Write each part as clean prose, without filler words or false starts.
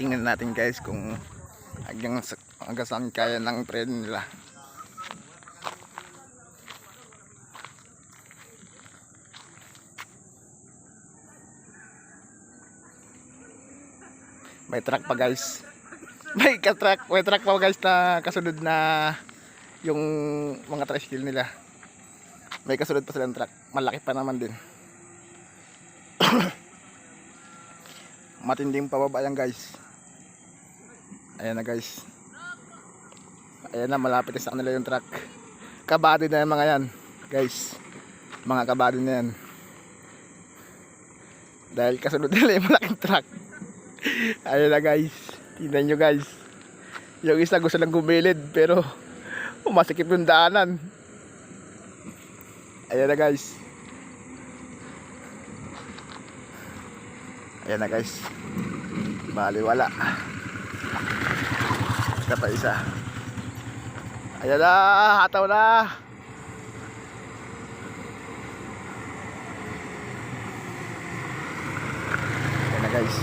Tingnan natin guys kung hanggang saan kaya ng trend nila. May truck pa guys. May truck pa guys na kasunod na yung mga tricycle nila. May kasunod pa silang truck. Malaki pa naman din. Matinding pababa yan guys. Ayan na guys. Ayan na, malapit na sa kanila yung truck. Kabado na yung mga yan guys. Mga kabado na yan. Dahil kasunod nila yung malaking truck. Ayan na guys. Tingnan nyo guys. Yung isa gusto lang gumilid pero masikip yung daanan. Ayan na guys. Ayan na guys. Bali wala. Isa pa isa. Ayan na. Hataw na. Ayan na guys.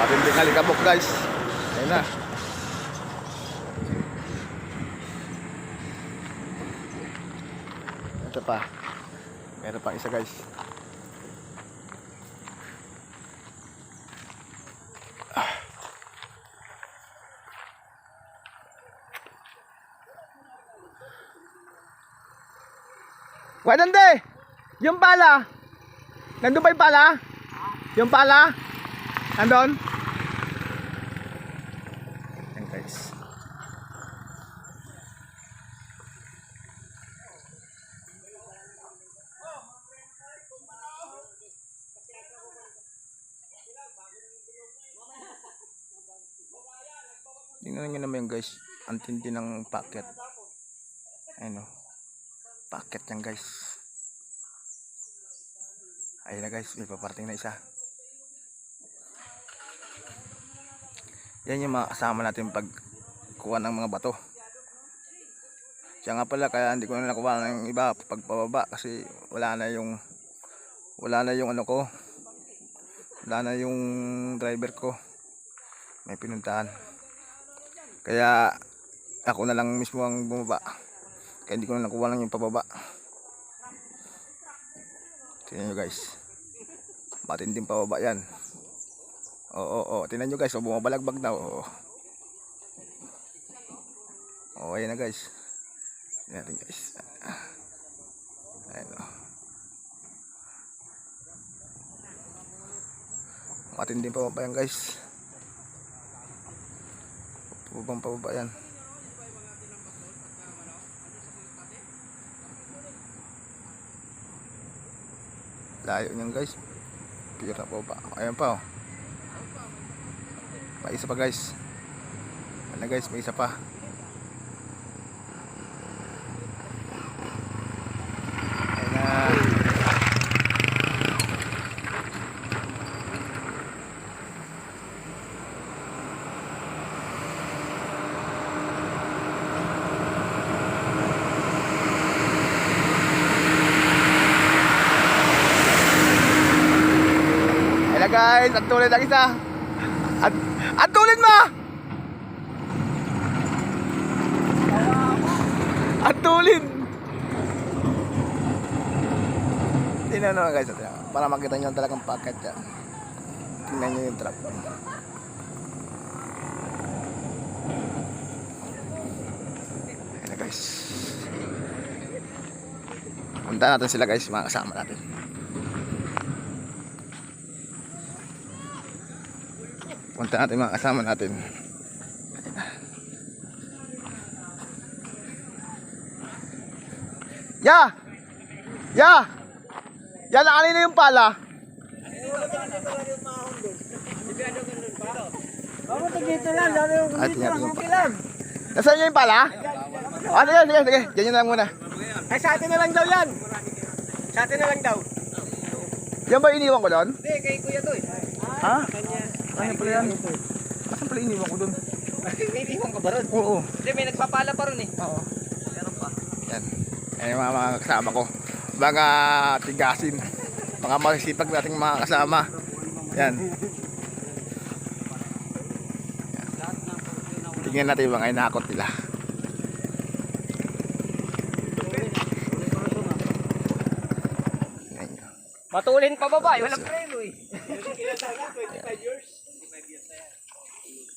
Matinding alikabok guys. Ayan na. Ito pa. Meron pa isa guys. Wadande! Yung pala! Nandun ba yung pala? Yung pala? Nandun? Ayan guys. Tingnan nyo naman guys. Ang tindi ng packet. Ayun o. Packet yan guys. Ayun na guys. May paparating na isa. Yan yung mga kasama natin pagkuha ng mga bato. Siya nga pala kaya hindi ko na nakuha ng iba pagpababa kasi wala na yung ano ko. Wala na yung driver ko. May pinuntahan. Kaya ako na lang mismo ang bumaba. Kaya hindi ko na nakuha lang yung pababa. Tingnan nyo guys. Matinding pababa yan. Oo. Tingnan nyo guys. Bumabalagbag na. Oo. Ayan na guys. Tingnan natin guys. Ayan o. Matinding pababa yan guys. Pababa yan. Layo niyan guys. Pira pa ba? Ayan pa oh. May isa pa guys. Ano guys, may isa pa. Ayan na. Guys, at tulid ang isa. At tulid mo. At tulid. Tingnan nyo guys, para makita nyo talagang packet yan. Tingnan nyo yung truck. Ayan guys. Punta natin sila guys, mga kasama natin. Punta natin mga kasama natin. Ya! Yan na kanina yung pala. Nasaan yung pala? Sige. Ganyan na lang muna. Ay, sa atin na lang daw yan. Sa atin na lang daw. Yan ba iniwan ko doon? Hindi, kay kuya to eh. Ha? Ano pala yan? Asan pala iniwan ko doon? Iniwan ka ba ron? Oo. Hindi, may nagpapala pa ron eh. Oo. Meron pa. Yan. Ayan yung mga kasama ko. Mga tigasin. Mga masisipag nating mga kasama. Yan. Tingnan natin yung mga inakot nila. Yan. Matulin pa baba, walang preno eh.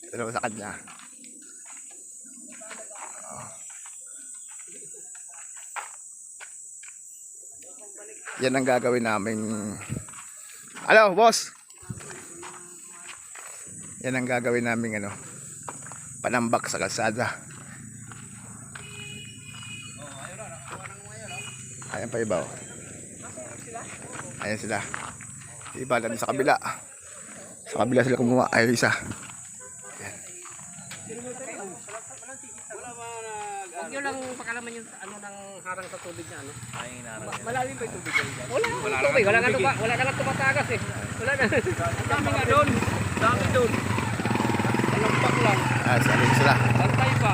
Dalawa sa kanya. Yan ang gagawin namin. Hello, boss. Yan ang gagawin namin ano. Panambak sa kalsada. Ayan pa iba. Ayan sila. Iba lang sa kabila. Sa kabila sila kumuha. Ay isa. Huwag nyo lang pakalaman yung ano ng harang sa tubig na ano. Malalim pa yung tubig dyan. Wala tubig, wala na nga tumatagas eh. Wala na. Ang dami nga doon. Dami doon. Alampak lang. Ah, sabi sila. Bantay pa.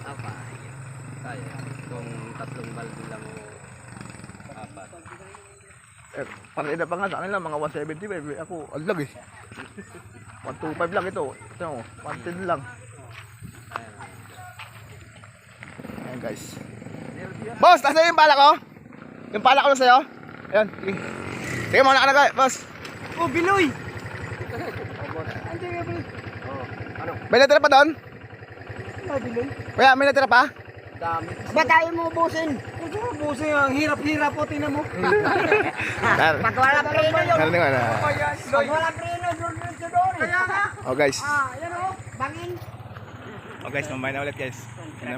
Apa? Kaya. Kung tatlong balde lang o apat. Parida pa nga sa kanila, mga 175. Ako, alag eh. 125 lang ito. Ito, 110 lang. Ayan guys. Boss, nasa yung pala ko? Yung pala ko na sa'yo? Ayan, sige. Sige, muna ka na guys, boss. Oh, Biloy! May natira pa doon? Ah, Biloy? Kuya, may natira pa? Dami. Ba tayo mo ubusin? Ubusin ang hirap-hirap po, tingnan mo. Pag wala preno yun. Meron nga na. Pag wala preno, doon. Kaya nga. Oh guys. Yan o, bangin. Oh guys, mamaya na ulit guys.